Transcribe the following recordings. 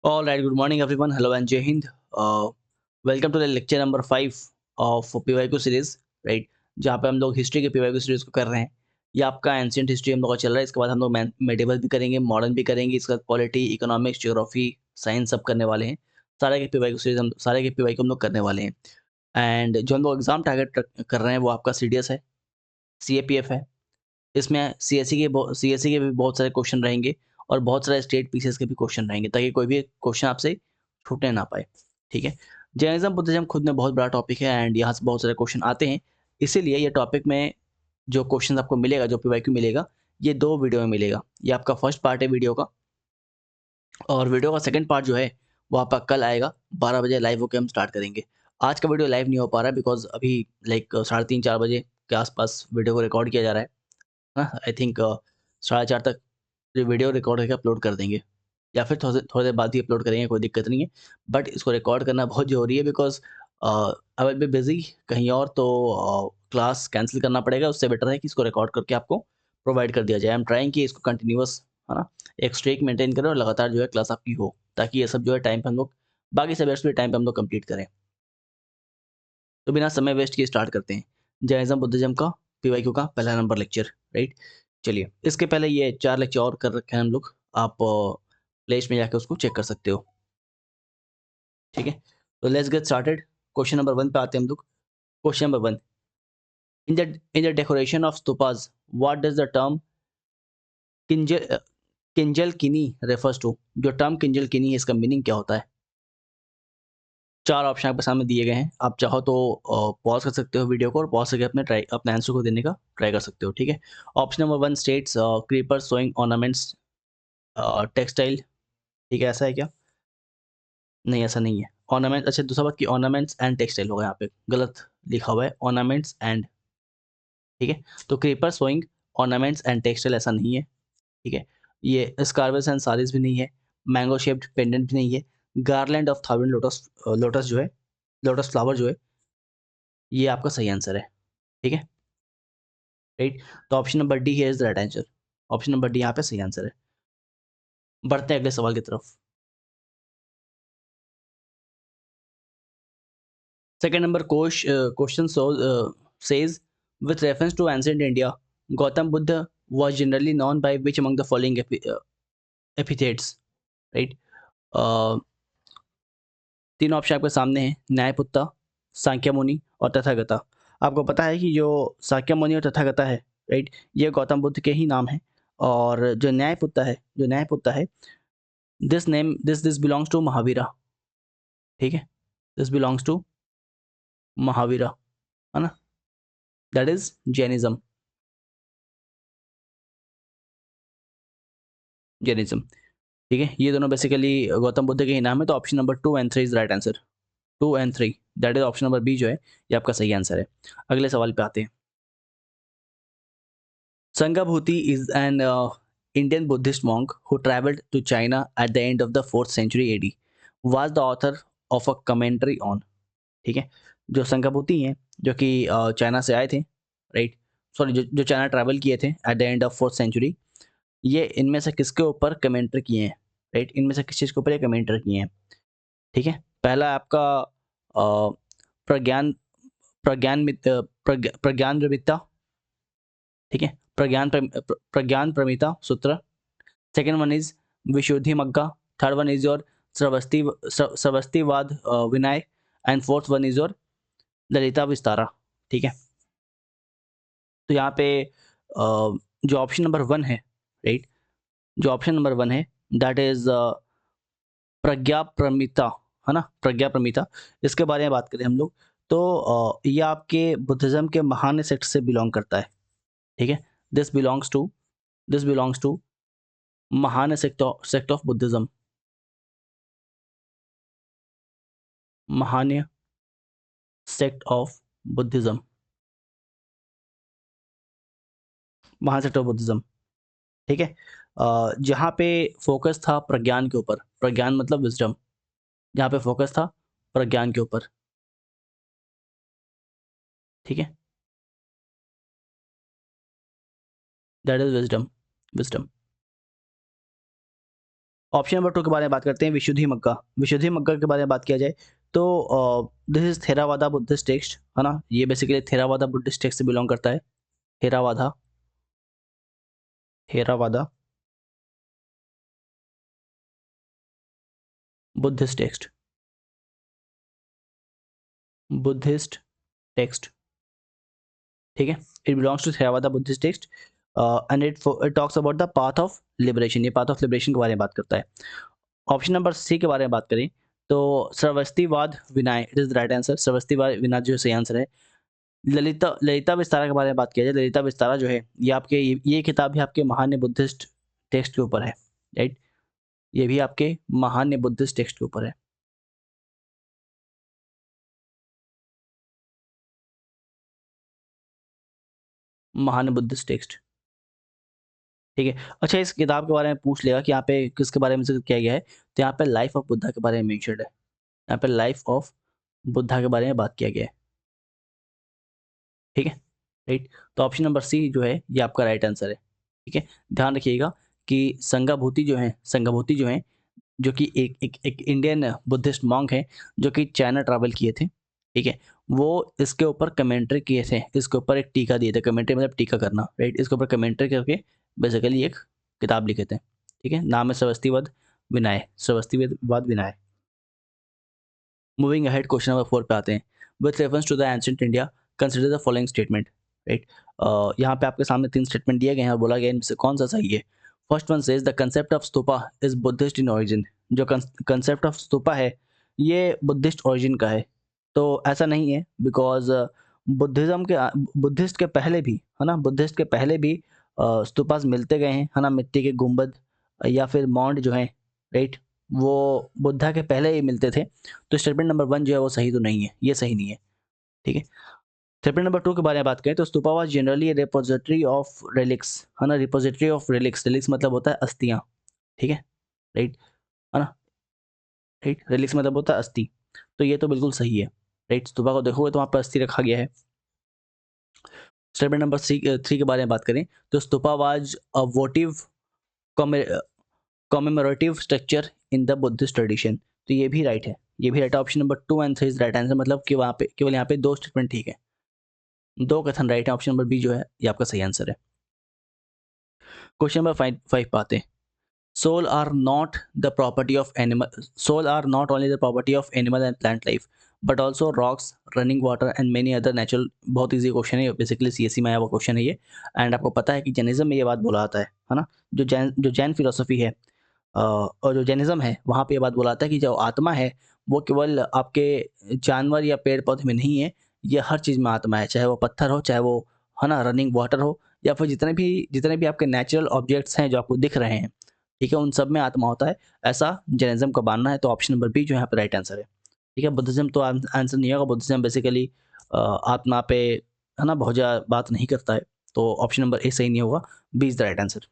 All right, good morning, everyone. Hello and Jai Hind. Welcome to the lecture number 5 of PYQ series, right? जहाँ पे हम लोग history के PYQ series को कर रहे हैं। ये आपका एंशियंट हिस्ट्री हम लोग का चल रहा है। इसके बाद हम लोग मेडिवल भी करेंगे, मॉडर्न भी करेंगे। इसके बाद पॉलिटी, इकोनॉमिक्स, ज्योग्राफी, साइंस सब करने वाले हैं। सारे के PYQ हम लोग करने वाले हैं। एंड जो हम लोग एग्जाम टारगेट कर रहे हैं वो आपका CDS है, CAPF है। इसमें CSE के भी बहुत सारे क्वेश्चन रहेंगे और बहुत सारे स्टेट पीसेस के भी क्वेश्चन रहेंगे ताकि कोई भी क्वेश्चन आपसे छूटने ना पाए। ठीक है। जैनिज्म बुद्धिज्म खुद में बहुत बड़ा टॉपिक है एंड यहाँ से बहुत सारे क्वेश्चन आते हैं। इसीलिए ये टॉपिक में जो क्वेश्चन आपको मिलेगा, जो PYQ मिलेगा, ये 2 वीडियो में मिलेगा। ये आपका फर्स्ट पार्ट है वीडियो का और वीडियो का सेकंड पार्ट जो है वो आपका कल आएगा 12 बजे लाइव होकर हम स्टार्ट करेंगे। आज का वीडियो लाइव नहीं हो पा रहा है बिकॉज़ अभी लाइक 3:30-4 बजे के आसपास वीडियो को रिकॉर्ड किया जा रहा है। आई थिंक 4:30 तक ये वीडियो रिकॉर्ड करके अपलोड कर देंगे या फिर थोड़ी देर बाद ही अपलोड करेंगे, कोई दिक्कत नहीं है। बट इसको रिकॉर्ड करना बहुत ज़रूरी है because I will be busy कहीं और तो क्लास कैंसल करना पड़ेगा। उससे बेटर है कि इसको रिकॉर्ड करके आपको प्रोवाइड कर दिया जाए। आई एम ट्राइंग कि इसको कंटिन्यूअस, है ना, एक स्ट्रीक मेंटेन करें और लगातार जो है क्लास आपकी हो, ताकि ये सब जो है टाइम पे हम लोग बाकी सब्जेक्ट्स भी टाइम पे हम लोग कंप्लीट करें। तो बिना समय वेस्ट किए स्टार्ट करते हैं। जैनिज्म बुद्धिज्म का PYQ का पहला नंबर लेक्चर, राइट? चलिए, इसके पहले ये 4 लेक्चर और कर रखे हैं हम लोग। आप प्लेलिस्ट में जाके उसको चेक कर सकते हो। ठीक है? तो let's get started. Question number 1 पे आते हैं हम लोग। Question number 1, in the decoration of stupas, what does the term किंजल किंजलकिनी रेफर्स टू? जो टर्म किंजलकिनी है, इसका मीनिंग क्या होता है? 4 ऑप्शन आपके सामने दिए गए हैं। आप चाहो तो पॉज़ कर सकते हो वीडियो को और पॉज़ करके अपने आंसर को देने का ट्राई कर सकते हो, ठीक है? Option number 1 states creeper sowing ornaments textile, ठीक है, ऐसा है क्या? नहीं, ऐसा नहीं है। ऑर्नामेंट, अच्छा, दूसरा बात कि ऑर्नामेंट्स एंड टेक्सटाइल होगा यहाँ पे, गलत लिखा हुआ है, ऑर्नामेंट्स एंड, ठीक है? तो creeper sowing ornaments and textile ऐसा नहीं है, ठीक है? ये स्कार्वेस एंड सारीज़ भी नहीं है, मैंगो शेप्ड पेंडेंट भी नहीं है, garland of thousand lotus lotus जो है, लोटस फ्लावर जो है, ये आपका सही आंसर है, ठीक है? राइट? तो option number D here is the right answer. Option number D यहाँ पे सही आंसर है। बढ़ते हैं अगले सवाल की तरफ। Second number question says with reference to ancient India, Gautam Buddha was generally known by which among the following epithets, right? uh, 3 option आपके सामने हैं, न्यायपुत्ता, सांख्य मुनि और तथागता। आपको पता है कि जो सांख्य मुनि और तथागता है, राइट, ये गौतम बुद्ध के ही नाम हैं। और जो न्यायपुत्ता है, दिस बिलोंग्स टू महावीरा, ठीक है? दिस बिलोंग्स टू महावीरा, है ना? That is Jainism. जैनिज्म, ठीक है? ये दोनों बेसिकली गौतम बुद्ध के ही नाम है। तो option number 2 and 3 is right answer. 2 and 3, that is option number B जो है, ये आपका सही आंसर है। अगले सवाल पे आते हैं। Sanghabhuti is an Indian Buddhist monk who traveled to China at the end of the 4th century AD, was the author of a commentary on, ठीक है? जो संगाभूति हैं, जो कि चाइना से आए थे, राइट, सॉरी, जो चाइना ट्रैवल किए थे at the end of 4th century, ये इनमें से किसके ऊपर कमेंटर किए हैं, राइट? इनमें से किस चीज़ के ऊपर ये कमेंटर किए हैं, ठीक है? पहला आपका प्रज्ञान प्रज्ञान ठीक है? प्रज्ञान प्रमिता सूत्र। Second one is Visuddhimagga. Third one is your Sarvastivada Vinaya. And fourth one is your Lalitavistara, ठीक है? तो यहाँ पे जो ऑप्शन नंबर 1 है, राइट, जो ऑप्शन नंबर 1 है, दैट इज प्रज्ञा प्रमिता, है ना? प्रज्ञा प्रमिता, इसके बारे में बात करें हम लोग तो ये आपके बुद्धिज्म के महान सेक्ट से बिलोंग करता है, ठीक है? This belongs to this belongs to Mahayana sect of Buddhism, Mahayana sect of Buddhism, Mahayana sect of Buddhism, ठीक है? जहाँ पे फोकस था प्रज्ञान के ऊपर, प्रज्ञान मतलब विजडम, जहाँ पे फोकस था प्रज्ञान के ऊपर, ठीक है? That is wisdom, wisdom. Option number 2 के बारे में बात करते हैं, विशुद्धि मग्गा। विशुद्धि मग्गा के बारे में बात किया जाए तो this is Theravada Buddhist text, है ना? ये बेसिकली थेरावादा बुद्धिस्ट टेक्स्ट से बिलोंग करता है। Theravada Theravada Buddhist text, Buddhist text, ठीक है? It belongs to Theravada Buddhist text and it talks about the path of liberation. ये पाथ ऑफ लिबरेशन के बारे में बात करता है। ऑप्शन नंबर सी के बारे में बात करें तो Sarvastivada Vinaya, it is the right answer. Sarvastivada Vinaya जो सही आंसर है। ललिता ललिता विस्तारा के बारे में बात किया जाए, ललिता विस्तारा जो है ये आपके ये किताब भी आपके महान्य बुद्धिस्ट टेक्स्ट के ऊपर है, राइट? ये भी आपके महान्य बुद्धिस्ट टेक्स्ट के ऊपर है। महान्य बुद्धिस्ट टेक्स्ट, ठीक है। अच्छा, इस किताब के बारे में पूछ लेगा कि यहाँ पे किसके बारे में जिक्र किया गया है, तो यहाँ पे लाइफ ऑफ बुद्धा के बारे में मेंशन्ड है। यहाँ पे लाइफ ऑफ बुद्धा के बारे में बात किया गया है, ठीक है, राइट? तो ऑप्शन नंबर सी जो है ये आपका राइट आंसर है, ठीक है। ध्यान रखिएगा कि संगाभूति जो है जो कि एक इंडियन बुद्धिस्ट मॉन्क है जो कि चाइना ट्रैवल किए थे, ठीक है। वो इसके ऊपर कमेंट्री किए थे, इसके ऊपर एक टीका दिए थे। कमेंट्री मतलब टीका करना, राइट? इसके ऊपर कमेंट्री करके बेसिकली एक किताब लिखे थे, ठीक है। नाम है Sarvastivada Vinaya, Sarvastivada Vinaya. Moving ahead, question number 4 पे आते हैं। With reference to the ancient India consider the following statement, right? यहाँ पे आपके सामने 3 स्टेटमेंट दिए गए हैं और बोला गया है इनमें से कौन सा सही है। First one says the concept of stupa is Buddhist in origin. जो कंसेप्ट ऑफ स्तूपा है ये बुद्धिस्ट ओरिजिन का है। तो ऐसा नहीं है, बिकॉज बुद्धिज्म के बुद्धिस्ट के पहले भी, है ना, बुद्धिस्ट के पहले भी स्तूपास मिलते गए हैं, है ना? मिट्टी के गुंबद या फिर मॉन्ड जो है, राइट, वो बुद्धा के पहले ही मिलते थे। तो स्टेटमेंट नंबर 1 जो है वो सही तो नहीं है, ये सही नहीं है, ठीक है। स्टेटमेंट नंबर 2 के बारे में बात करें तो stupa was generally A repository of relics, है ना? रिपोजिटरी ऑफ रिलिक्स, रिलिक्स मतलब होता है अस्थियां, ठीक है, राइट, है ना? राइट, रिलिक्स मतलब होता है अस्थि। तो ये तो बिल्कुल सही है, राइट। स्तूपा को देखोगे तो वहाँ पर अस्थि रखा गया है। स्टेटमेंट नंबर 3 के बारे में बात करें तो stupa was a वोटिव commemorative structure in the Buddhist tradition. तो ये भी राइट है, ये भी राइट है। Option number 2 and 3 is right answer, मतलब कि वहाँ पे केवल यहाँ पे 2 स्टेटमेंट ठीक है, 2 कथन राइट है। ऑप्शन नंबर बी जो है ये आपका सही आंसर है। क्वेश्चन नंबर 5 पे आते हैं। Soul are not the property of animal, soul are not only the property of animal and plant life but also rocks, running water and many other natural. बहुत ईजी क्वेश्चन है, basically CSC में आया हुआ question है ये। And आपको पता है कि जैनिज्म में ये बात बोला जाता है ना? जो जैन फिलोसफी है और जो जैनिज्म है वहाँ पे ये बात बोला जाता है कि जो आत्मा है वो केवल आपके जानवर या पेड़ पौधे में नहीं है, ये हर चीज़ में आत्मा है, चाहे वो पत्थर हो, चाहे वो, है ना, रनिंग वाटर हो, या फिर जितने भी आपके नेचुरल ऑब्जेक्ट्स हैं जो आपको दिख रहे हैं, ठीक है, उन सब में आत्मा होता है। ऐसा जैनिज्म का मानना है। तो ऑप्शन नंबर बी जो यहाँ पे राइट आंसर है, ठीक है। बुद्धिज्म तो आंसर नहीं होगा। बुद्धिज्म बेसिकली आत्मा पे, है ना, बहुत ज़्यादा बात नहीं करता है। तो ऑप्शन नंबर ए सही नहीं होगा, B is the right answer.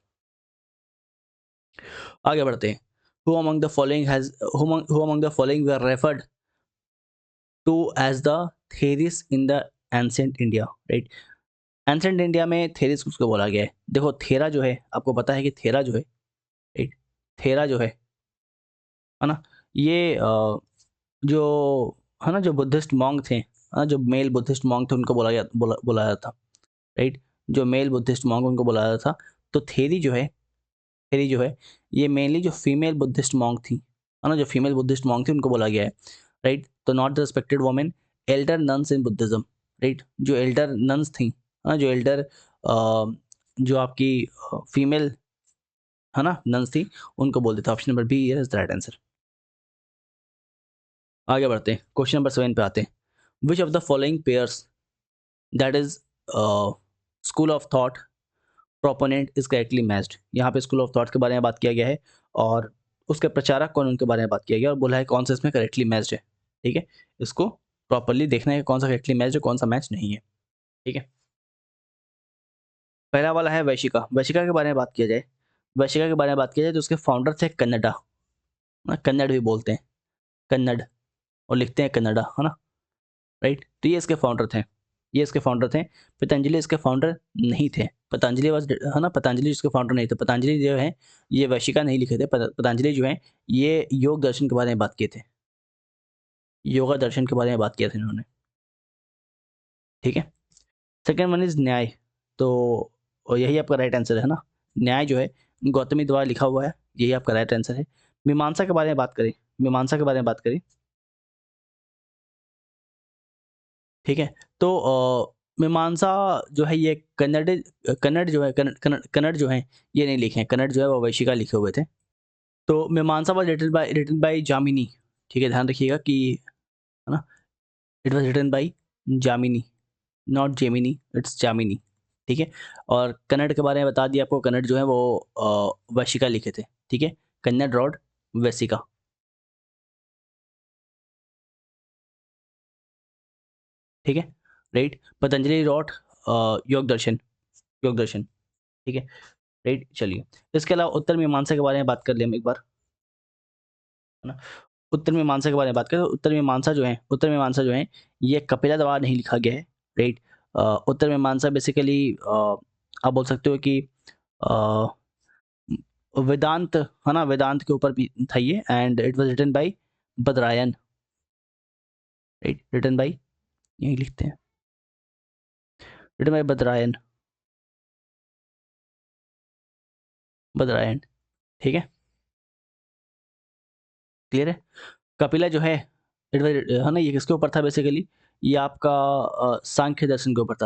आगे बढ़ते हैं। Who among the following has who among the following were referred to as the theories in the ancient India, right? Ancient India में थेरिस उसको बोला गया है। देखो थेरा जो है, आपको पता है कि थेरा जो है, राइट, थेरा जो है ना, ये जो, है ना, जो बुद्धिस्ट मॉन्क थे, है ना, जो मेल बुद्धिस्ट मॉन्क थे उनको बोला जाता, राइट, जो मेल बुद्धिस्ट मॉन्क उनको बोला जाता था। तो थेरी जो है ये मेनली जो फीमेल बुद्धिस्ट मॉन्क थी, है ना, जो फीमेल बुद्धिस्ट मॉन्क थी उनको बोला गया है, राइट। तो not the respected women, Elder nuns in Buddhism, right, जो एल्डर नन्स थी, है ना, जो एल्डर जो आपकी फीमेल, है ना, नन्स थी, उनको बोलते थे। Option number B is the right answer. आगे बढ़ते हैं, क्वेश्चन नंबर 7 पे आते हैं। Which of the following pairs, that is school of thought proponent is correctly matched. यहाँ पे स्कूल ऑफ थॉट के बारे में बात किया गया है और उसके प्रचारक कौन, उनके बारे में बात किया गया और बोला है कौन सा इसमें करेक्टली मैच्ड है, ठीक है। इसको प्रॉपरली देखना है कौन सा करेक्टली मैच्ड है, कौन सा मैच नहीं है, ठीक है। पहला वाला है वैशिका। वैशिका के बारे में बात किया जाए, वैशिका के बारे में बात किया जाए तो उसके फाउंडर थे कन्नडा, कन्नड़ भी बोलते हैं, कन्नड़, और लिखते हैं कन्नडा, है ना, राइट। तो ये इसके फाउंडर थे, ये इसके फाउंडर थे। पतंजलि इसके फाउंडर नहीं थे। पतंजलि वाज है ना, पतंजलि जिसके फाउंडर नहीं थे, पतंजलि जो है ये वशिका नहीं लिखे थे, पतंजलि जो है ये योग दर्शन के बारे में बात किए थे, योगा दर्शन के बारे में बात किया था इन्होंने, ठीक है। सेकंड वन इज न्याय, तो और यही आपका राइट आंसर है ना, न्याय जो है गौतमी द्वारा लिखा हुआ है, यही आपका राइट आंसर है। मीमांसा के बारे में बात करें, मीमांसा के बारे में बात करें, ठीक है। तो मीमांसा जो है ये कन्नड़ जो है कन्नड़ जो है ये नहीं लिखे हैं, कन्नड़ जो है वो वैशिका लिखे हुए थे। तो मीमांसा वाज रिटन बाय जामिनी, ठीक है, ध्यान रखिएगा कि है ना, it was written by Jaimini, not Gemini, it's Jaimini, ठीक है। और कन्नड़ के बारे में बता दिया आपको, कन्नड़ जो है वो वशिका लिखे थे, ठीक है, कन्नड़ रॉड वैसिका, ठीक है, राइट। पतंजलि रॉड योग दर्शन, योग दर्शन, ठीक है, राइट। चलिए, इसके अलावा उत्तर मीमांसा के बारे में बात कर लें हम एक बार, है ना। उत्तर मीमांसा के बारे में बात करें तो उत्तर मीमांसा जो है ये कपिला द्वारा नहीं लिखा गया है, राइट। उत्तर मीमांसा बेसिकली आप बोल सकते हो कि अ, वेदांत, है ना, वेदांत के ऊपर भी था ये, and it was written by Badarayana, right, written by, यही लिखते हैं, रिटन बाय बदरायन, बदरायन, ठीक है, क्लियर है। कपिला जो है है ना, ये किसके ऊपर था बेसिकली, ये आपका सांख्य दर्शन के ऊपर था,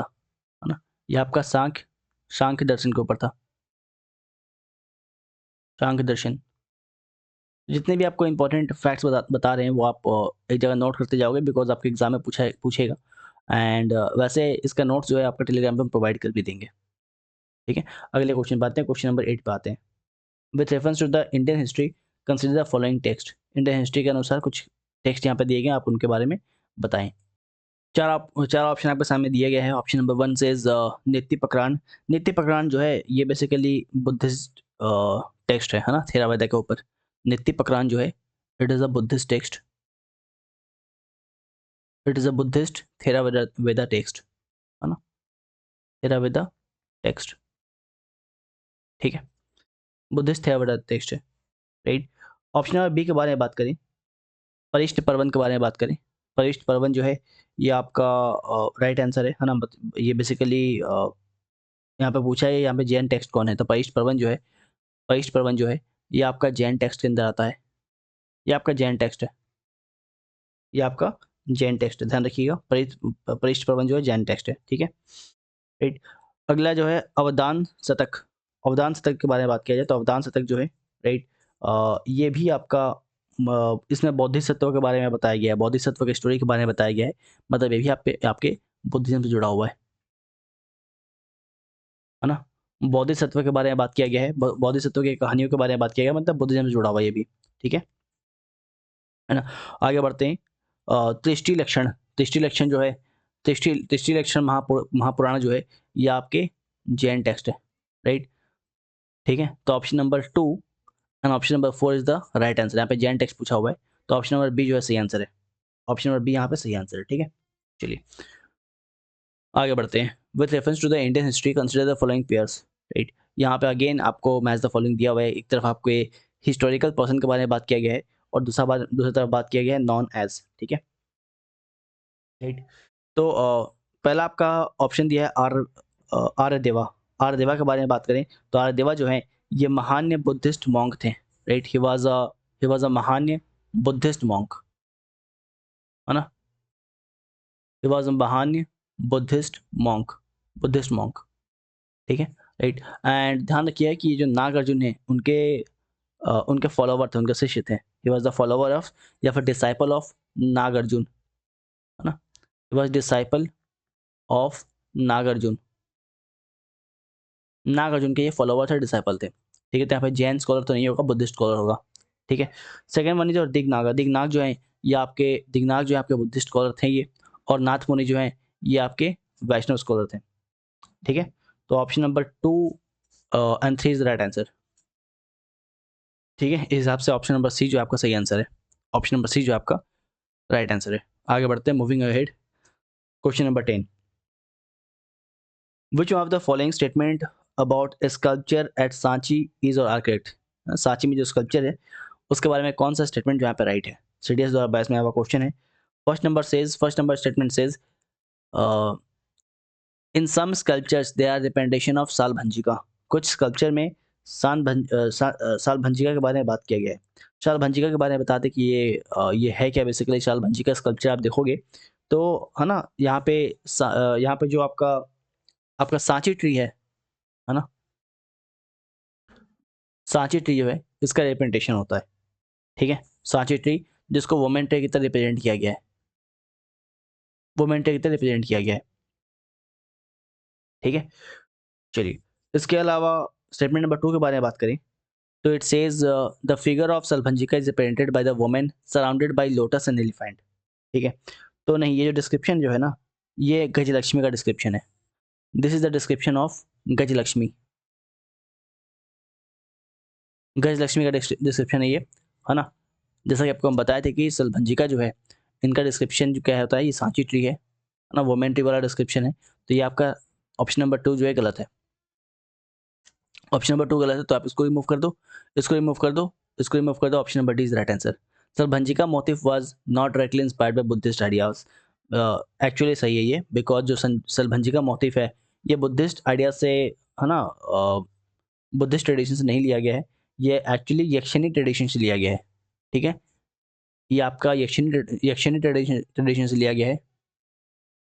है ना, ये आपका सांख्य दर्शन के ऊपर था, सांख्य दर्शन। जितने भी आपको इंपॉर्टेंट फैक्ट्स बता रहे हैं वो आप एक जगह नोट करते जाओगे, बिकॉज आपके एग्जाम में पूछेगा, एंड वैसे इसका नोट्स जो है आपका टेलीग्राम पे हम प्रोवाइड कर भी देंगे, ठीक है। अगले क्वेश्चन पे आते हैं, क्वेश्चन नंबर 8 पे आते हैं। With reference to the Indian history consider the following text, Indian history के अनुसार कुछ टेक्स्ट यहाँ पे दिए गए हैं, आप उनके बारे में बताएं। चार ऑप्शन आपके सामने दिए गए हैं। ऑप्शन नंबर 1 सेज नित्य पकरान, नित्य पकरान जो है ये बेसिकली बुद्धिस्ट टेक्स्ट है ना, थेरावेदा के ऊपर। नित्य पकरान जो है it is a Buddhist text, it is a Buddhist Theravada वेदा टेक्स्ट, है ना, थेरावेदा टेक्स्ट, ठीक है, बुद्धिस्ट थेरावेदा टेक्स्ट है, राइट। ऑप्शन नंबर बी के बारे में बात करें, परिष्ट पर्वन के बारे में बात करें, परिष्ट पर्वन जो है ये आपका राइट आंसर है ना। ये बेसिकली यहाँ पे पूछा है, यहाँ पे जैन टेक्स्ट कौन है, तो परिष्ट पर्वन जो है ये आपका जैन टेक्स्ट के अंदर आता है, ये आपका जैन टेक्स्ट है, ये आपका जैन टेक्स्ट है, ध्यान रखिएगा, परिष्ट पर्वन जो है जैन टेक्स्ट है, ठीक है, राइट। अगला जो है अवदान शतक, अवदान शतक के बारे में बात किया जाए तो अवदान शतक जो है, राइट, ये भी आपका इसमें बौद्धिसत्व के बारे में बताया गया है, बौद्धिसत्व की स्टोरी के बारे में बताया गया है, मतलब ये भी आपके बुद्धिज्म से जुड़ा हुआ है ना। बौद्धिसत्व के बारे में बात किया गया है, बौद्धिसत्व की कहानियों के बारे में बात किया गया, मतलब बुद्धिज्म से जुड़ा हुआ ये भी, ठीक है ना। आगे बढ़ते हैं। त्रिष्टि लक्षण, त्रिष्टि लक्षण जो है, त्रिष्टि लक्षण महापुराण जो है ये आपके जैन टेक्स्ट है, राइट, ठीक है। तो option number 2 and option number 4 is the right answer, यहाँ पे जैन टेक्स्ट पूछा हुआ है, तो ऑप्शन नंबर बी जो है सही आंसर है, ऑप्शन नंबर बी यहाँ पे सही आंसर है, ठीक है। चलिए आगे बढ़ते हैं। With reference to the Indian history consider the following pairs, right. यहाँ पे अगेन आपको मैच द फॉलोइंग दिया हुआ है, एक तरफ आपको हिस्टोरिकल पर्सन के बारे में बात किया गया है और दूसरी तरफ बात किया गया है नॉन एज, ठीक है, राइट। तो पहला आपका ऑप्शन दिया है आर्यदेवा, आर्यदेवा के बारे में बात करें तो आर्यदेवा जो है ये महान्य बुद्धिस्ट मॉन्क थे, right, he was a Mahayana Buddhist monk, है ना, he was a Mahayana Buddhist monk, Buddhist monk, ठीक है, राइट। एंड ध्यान रखिए कि ये जो नागार्जुन है उनके फॉलोवर थे, उनके शिष्य थे, he was the follower of या फिर डिसाइपल ऑफ नागार्जुन, है ना, he was disciple of Nagarjuna, Nagarjuna के ये फॉलोवर थे, डिसाइपल थे, ठीक है। तो यहाँ पे जैन स्कॉलर तो नहीं होगा, बुद्धिस्ट स्कॉलर होगा, ठीक है। सेकंड वन जो दिगनाग, दिगनाग जो है ये आपके, दिगनाग जो है आपके बुद्धिस्ट स्कॉलर थे ये, और नाथ मुनि जो है ये आपके वैष्णव स्कॉलर थे, ठीक है। तो option number 2 and 3 is the right answer, ठीक है। इस हिसाब से ऑप्शन नंबर सी जो आपका सही आंसर है, ऑप्शन नंबर सी जो आपका राइट आंसर है। आगे बढ़ते हैं, moving ahead, question number 10। Which of the following statement about a sculpture at Sanchi is और आर्किटेक्ट। सांची में जो स्कल्पचर है उसके बारे में कौन सा स्टेटमेंट जो यहाँ पे राइट है। सीडीएस 2022 में आपका क्वेश्चन है। First number statement says in some sculptures they are representation of Salabhanjika. कुछ स्कल्पचर में साल भंजिका के बारे में बात किया गया है। साल भंजिका के बारे में बताते कि ये है क्या। बेसिकली साल भंजिका स्कल्पचर आप देखोगे तो है ना, यहाँ पे जो आपका आपका सांची ट्री है ना, सांची ट्री जो है इसका रिप्रेजेंटेशन होता है। ठीक है, सांची ट्री जिसको वुमेन ट्री की तरह रिप्रेजेंट किया गया है, वुमेन ट्री की तरह रिप्रेजेंट किया गया है। ठीक है, चलिए इसके अलावा स्टेटमेंट नंबर 2 के बारे में बात करें तो it says the figure of Salabhanjika is represented by the women surrounded by lotus and elephant. ठीक है, तो नहीं, ये जो डिस्क्रिप्शन जो है ना, ये गजलक्ष्मी का डिस्क्रिप्शन है। This is the description of Gajalakshmi. Gajalakshmi का डिस्क्रिप्शन है ये, है ना। जैसा कि आपको हम बताए थे कि सलभंजिका जो है इनका डिस्क्रिप्शन जो क्या होता है, ये सांची ट्री है ना, वुमेन ट्री वाला डिस्क्रिप्शन है। तो ये आपका ऑप्शन नंबर 2 जो है गलत है। ऑप्शन नंबर 2 गलत है, तो आप इसको रिमूव कर दो, इसको रिमूव कर दो, इसको रिमूव कर दो। Option number D is right answer. Salabhanjika motive was not directly inspired by Buddhist ideas. Actually सही है ये, बिकॉज जो सलभंजिका मोटिव है ये बुद्धिस्ट आइडिया से, है ना, बुद्धिस्ट ट्रेडिशन से नहीं लिया गया है। ये एक्चुअली यक्षिणी ट्रेडिशन से लिया गया है। ठीक है, ये आपका यक्षिणी ट्रेडिशन से लिया गया है,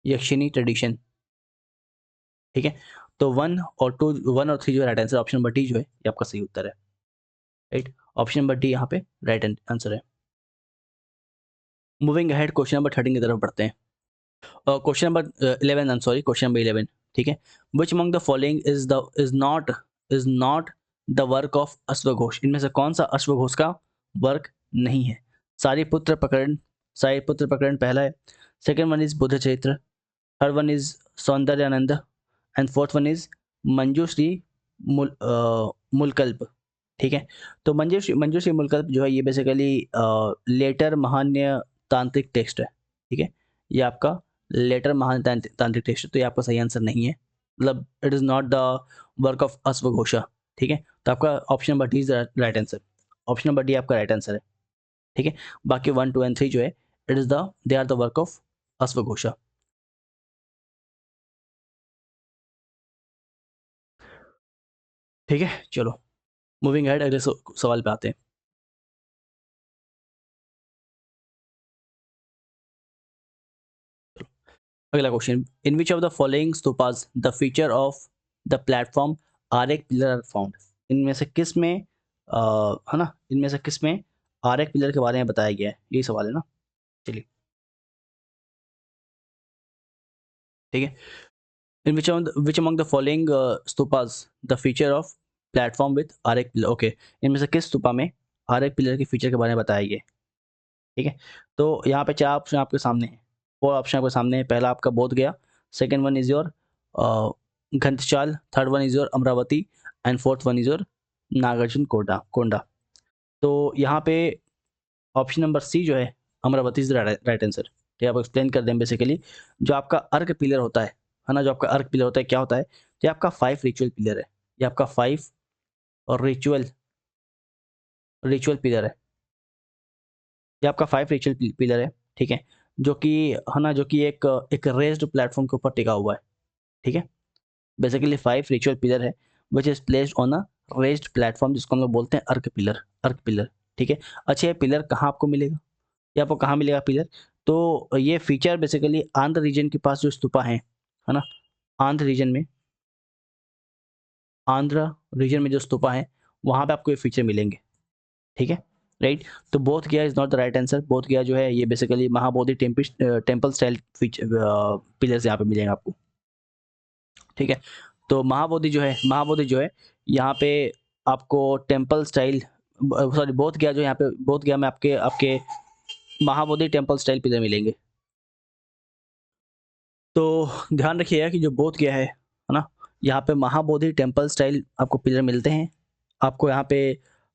यक्षिणी ट्रेडिशन। ठीक है, तो 1 और 3 जो right answer, option number D जो है ये आपका सही उत्तर है। राइट, ऑप्शन नंबर डी यहाँ पे राइट आंसर है। मूविंग अहेड क्वेश्चन नंबर 13 की तरफ बढ़ते हैं। Question number 11, I am sorry, question number 11। ठीक है, which among the following is not the work of अश्वघोष। इनमें से कौन सा अश्वघोष का वर्क नहीं है। सारिपुत्र प्रकरण, सारिपुत्र प्रकरण पहला है। Second one is Buddhacharita. Third one is Saundarananda and fourth one is Manjushri Mulakalpa. ठीक है, तो मंजूश्री मुलकल्प जो है ये बेसिकली लेटर महान्य तांत्रिक टेक्स्ट है। ठीक है, ये आपका लेटर महान्य तांत्रिक टेक्स्ट है, तो ये आपका सही आंसर नहीं है, मतलब it is not the work of अश्वघोषा। ठीक है, तो आपका option number D is right answer. Option number D आपका राइट आंसर है। ठीक है, बाकी 1, 2 एंड 3 जो है they are the work of अश्वघोषा। ठीक है, चलो मूविंग अहेड, अगले सवाल पे आते हैं। अगला question, in which of the following stupas the feature of the platform ayaka pillar are found. इनमें से किस में है ना, इनमें से किस में आरेक पिलर के बारे में बताया गया है, यही सवाल है ना। चलिए, ठीक है, in which among the following stupas the feature of platform with ayaka pillar. Okay, इनमें से किस स्तूपा में आरेक पिलर के फीचर के बारे में बताया गया है। ठीक है, तो यहाँ पे 4 ऑप्शन आपके सामने हैं, 4 ऑप्शन आपके सामने है। पहला आपका Bodh Gaya, second one is your Ghantasala, third one is your Amaravati and fourth one is your Nagarjunakonda. तो यहाँ पे ऑप्शन नंबर सी जो है अमरावती इज राइट आंसर। ठीक है, आप एक्सप्लेन कर दें। बेसिकली जो आपका अर्क पिलर होता है ना, जो आपका अर्क पिलर होता है क्या होता है, ये आपका 5 रिचुअल पिलर है। ये आपका 5 और रिचुअल रिचुअल पिलर है। ये आपका 5 रिचुअल पिलर है। ठीक है, जो कि है ना, जो कि एक रेज्ड प्लेटफॉर्म के ऊपर टिका हुआ है। ठीक है, बेसिकली 5 रिचुअल पिलर है which is placed on a raised platform, जिसको हम लोग बोलते हैं अर्क पिलर, अर्क पिलर। ठीक है, अच्छा ये पिलर कहाँ आपको मिलेगा, ये आपको कहाँ मिलेगा पिलर, तो ये फीचर बेसिकली आंध्र रीजन के पास जो स्तूपा है ना, आंध्र रीजन में, आंध्र रीजन में जो स्तूपा है वहाँ पे आपको ये फीचर मिलेंगे। ठीक है, राइट। तो बोध गया is not the right answer. बोध गया जो है ये basically Mahabodhi temple style feature pillars यहाँ पे मिलेंगे आपको। ठीक है, तो महाबोधि जो है यहाँ पे आपको टेम्पल स्टाइल, सॉरी बोध गया जो यहाँ पे, बोध गया में आपके आपके महाबोधि टेम्पल स्टाइल पिलर मिलेंगे। तो ध्यान रखिएगा कि जो बोध गया है ना, यहाँ पे महाबोधि टेम्पल स्टाइल आपको पिलर मिलते हैं। आपको यहाँ पे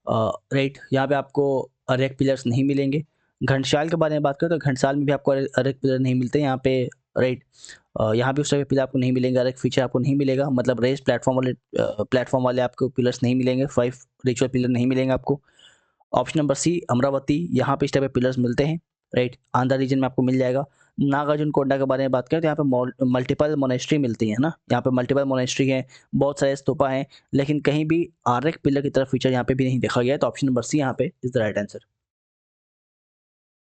राइट, यहाँ पे आपको अरेक पिलर्स नहीं मिलेंगे। घंटसाल के बारे में बात करें तो घंटसाल में भी आपको अरेक पिलर नहीं मिलते यहाँ पे, राइट। यहाँ भी उस टाइप के पिलर आपको नहीं मिलेंगे, डायरेक्ट फीचर आपको नहीं मिलेगा, मतलब रेस प्लेटफॉर्म वाले आपको पिलर्स नहीं मिलेंगे, 5 रिचुअल पिलर नहीं मिलेंगे आपको। ऑप्शन नंबर सी अमरावती, यहाँ पे इस टाइप के पिलर्स मिलते हैं, राइट। आंध्र रीजन में आपको मिल जाएगा। नागार्जुन कोंडा के बारे में बात करें तो यहाँ पे मल्टीपल मोनेस्ट्री मिलती है ना, यहाँ पे मल्टीपल मोनेस्ट्री है, बहुत सारे स्तूपा हैं, लेकिन कहीं भी आर्यक पिलर की तरफ फीचर यहाँ पे भी नहीं देखा गया है, तो ऑप्शन नंबर सी यहाँ पे इज द राइट आंसर।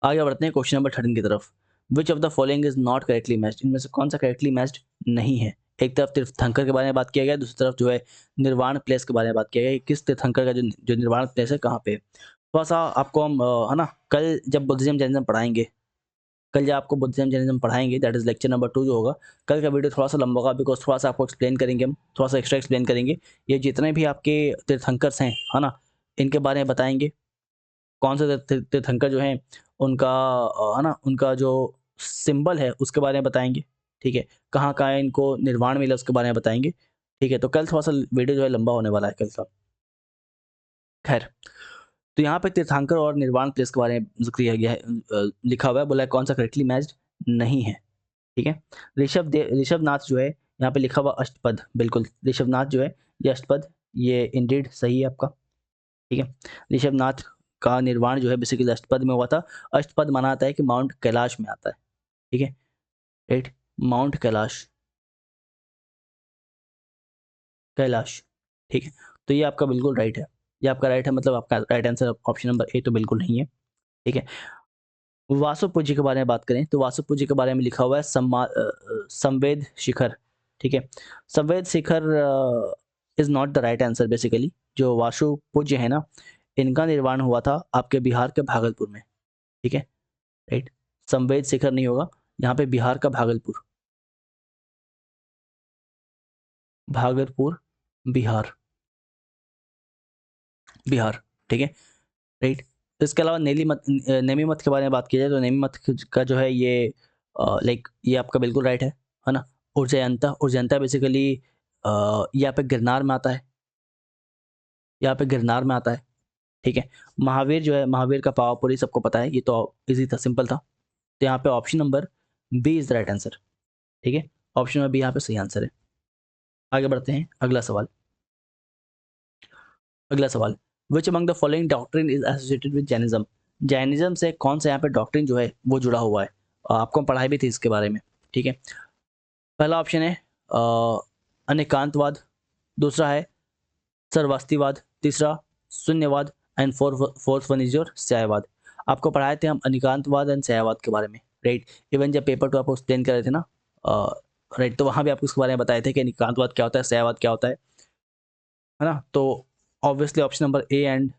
आगे बढ़ते हैं क्वेश्चन नंबर 13 की तरफ। विच of the following is not correctly matched, इनमें से कौन सा करेक्टली मैच्ड नहीं है। एक तरफ तीर्थंकर के बारे में बात किया गया, दूसरी तरफ जो है निर्वाण प्लेस के बारे में बात किया गया, किस तीर्थंकर का जो निर्वाण प्लेस है कहाँ पे। थोड़ा सा आपको हम है ना, कल जब बुद्धिज्म जैनिज्म पढ़ाएंगे, कल जब आपको बुद्धिज्म जैनिज्म पढ़ाएंगे, दैट इज लेक्चर नंबर 2 जो होगा, कल का वीडियो थोड़ा सा लंबा होगा, बिकॉज थोड़ा सा आपको एक्सप्लेन करेंगे, हम थोड़ा सा एक्स्ट्रा एक्सप्लेन करेंगे। ये जितने भी आपके तीर्थंकर्स हैं है ना, इनके बारे में बताएंगे, कौन से तीर्थंकर जो हैं उनका है ना, उनका जो सिंबल है उसके बारे में बताएंगे, ठीक है। कहाँ कहाँ इनको निर्वाण मिला उसके बारे में बताएंगे, ठीक है। तो कल थोड़ा सा वीडियो जो है लंबा होने वाला है कल का। खैर, तो यहाँ पे तीर्थंकर और निर्वाण प्लेस के बारे में जिक्र किया गया है, लिखा हुआ है, बोला है कौन सा करेक्टली मैच्ड नहीं है, ठीक है। ऋषभनाथ जो है यहाँ पे लिखा हुआ अष्टपद, बिल्कुल ऋषभनाथ जो है ये अष्टपद, ये इंडीड सही है आपका, ठीक है। ऋषभनाथ का निर्वाण जो है बेसिकली अष्टपद में हुआ था। अष्टपद माना जाता है कि माउंट कैलाश में आता है, ठीक है, राइट। माउंट कैलाश, कैलाश, ठीक है। तो ये आपका बिल्कुल राइट है, ये आपका राइट है, मतलब आपका right answer option number A तो बिल्कुल नहीं है, ठीक है। वासुपुर जी के बारे में बात करें तो वासुपुर जी के बारे में लिखा हुआ है संवेद शिखर, ठीक है। Sammed Shikhar is not the right answer basically. जो वासु पूज्य है ना, इनका निर्माण हुआ था आपके बिहार के भागलपुर में, ठीक है, राइट। संवेद शिखर नहीं होगा, यहाँ पे बिहार का भागलपुर, भागलपुर, बिहार, बिहार, ठीक है, राइट। इसके अलावा नेमी मत के बारे में बात की जाए तो नेमी मत का जो है ये लाइक ये आपका बिल्कुल राइट है ना। उज्जैनता, उज्जैनता बेसिकली यहाँ पे गिरनार में आता है, यहाँ पे गिरनार में आता है, ठीक है। महावीर जो है, महावीर का पावापुरी सबको पता है, ये तो इजी था, सिंपल था। तो यहाँ पे option number B is the right answer, ठीक है। ऑप्शन नंबर बी यहाँ पे सही आंसर है। आगे बढ़ते हैं, अगला सवाल। अगला सवाल, विच among the following doctrine is associated with Jainism, Jainism से कौन सा यहाँ पे डॉक्ट्रिन जो है वो जुड़ा हुआ है। आपको हम पढ़ाई भी थी इसके बारे में, ठीक है। पहला ऑप्शन है अनेकांतवाद, दूसरा है सर्वास्तिवाद, तीसरा Shunyavada, and fourth one is your Syadvada. आपको पढ़ाए थे हम अनिकांतवाद एंड स्यायवाद के बारे में, राइट। इवन जब पेपर 2 आपको एक्सप्लेन कर रहे थे ना, राइट, तो वहाँ भी आपको इसके बारे में बताए थे कि अनिकांतवाद क्या होता है, स्यायवाद क्या होता है ना। तो obviously option number A and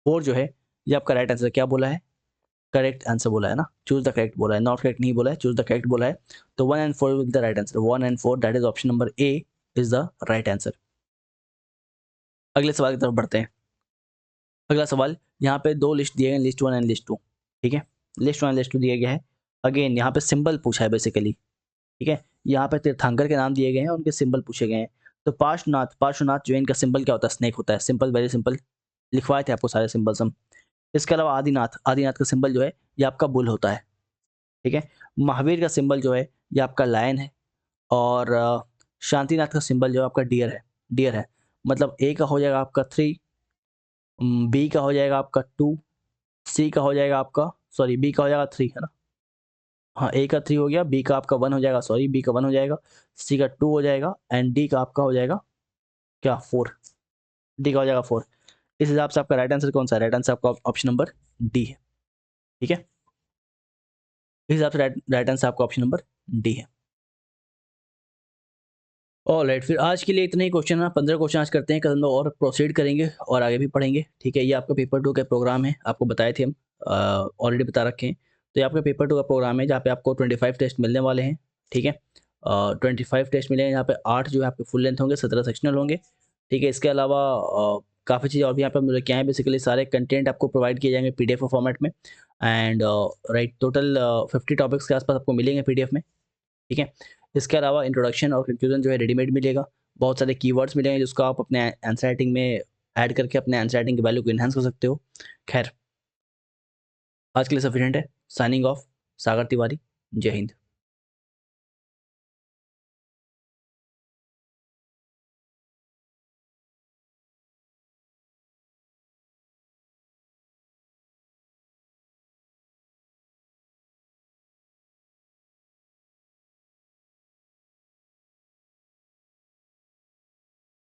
4 जो है ये आपका राइट आंसर। क्या बोला है, करेक्ट आंसर बोला है ना, चूज द करेक्ट बोला है, नॉट करेक्ट नहीं बोला है, चूज द करेक्ट बोला है। तो 1 and 4 will the right answer, 1 and 4, that is option number A is the right answer. अगले सवाल की तरफ बढ़ते हैं। अगला सवाल, यहाँ पे 2 लिस्ट दिए गए, लिस्ट 1 एंड लिस्ट 2, ठीक है। लिस्ट 1 लिस्ट 2 दिया गया है। अगेन यहाँ पे सिंबल पूछा है बेसिकली, ठीक है। यहाँ पे तीर्थंकर के नाम दिए गए हैं, उनके सिंबल पूछे गए हैं। तो पार्श्वनाथ, पार्श्वनाथ जो है इनका सिंबल क्या होता है, स्नेक होता है, सिंपल, वेरी सिंपल, लिखवाए थे आपको सारे सिंबल्स हम। इसके अलावा आदिनाथ, आदिनाथ का सिंबल जो है ये आपका बुल होता है, ठीक है। महावीर का सिंबल जो है ये आपका लायन है, और शांतिनाथ का सिंबल जो है आपका डियर है, डियर है। मतलब ए का हो जाएगा आपका 3, बी का हो जाएगा आपका 2, सी का हो जाएगा आपका, सॉरी बी का हो जाएगा 3 है ना, हाँ, ए का 3 हो गया, बी का आपका 1 हो जाएगा, सॉरी बी का 1 हो जाएगा, सी का 2 हो जाएगा, एंड डी का आपका हो जाएगा क्या, 4, डी का हो जाएगा 4। इस हिसाब से आपका राइट आंसर कौन सा है, राइट आंसर आपका ऑप्शन नंबर डी है, ठीक है। इस हिसाब से राइट आंसर आपका ऑप्शन नंबर डी है। ऑलराइट, फिर आज के लिए इतने ही क्वेश्चन है, 15 क्वेश्चन आज करते हैं, कल हम लोग और प्रोसीड करेंगे और आगे भी पढ़ेंगे, ठीक है। ये आपका पेपर 2 का प्रोग्राम है, आपको बताए थे हम, ऑलरेडी बता रखे हैं। तो ये आपका पेपर 2 का प्रोग्राम है जहाँ पे आपको 25 टेस्ट मिलने वाले हैं, ठीक है। 25 टेस्ट मिलेंगे, यहाँ पे 8 जो है आपके फुल लेंथ होंगे, 17 सेक्शनल होंगे, ठीक है। इसके अलावा काफ़ी चीज़ और भी यहाँ पे हम लेके आए हैं, बेसिकली सारे कंटेंट आपको प्रोवाइड किए जाएंगे PDF फॉर्मेट में, एंड राइट, टोटल 50 टॉपिक्स के आसपास आपको मिलेंगे PDF में, ठीक है। इसके अलावा इंट्रोडक्शन और कंक्लूजन जो है रेडीमेड मिलेगा, बहुत सारे कीवर्ड्स मिलेंगे जिसको आप अपने आंसर राइटिंग में ऐड करके अपने आंसर राइटिंग की वैल्यू को इन्हांस कर सकते हो। खैर, आज के लिए सफिशिएंट है। साइनिंग ऑफ, सागर तिवारी, जय हिंद।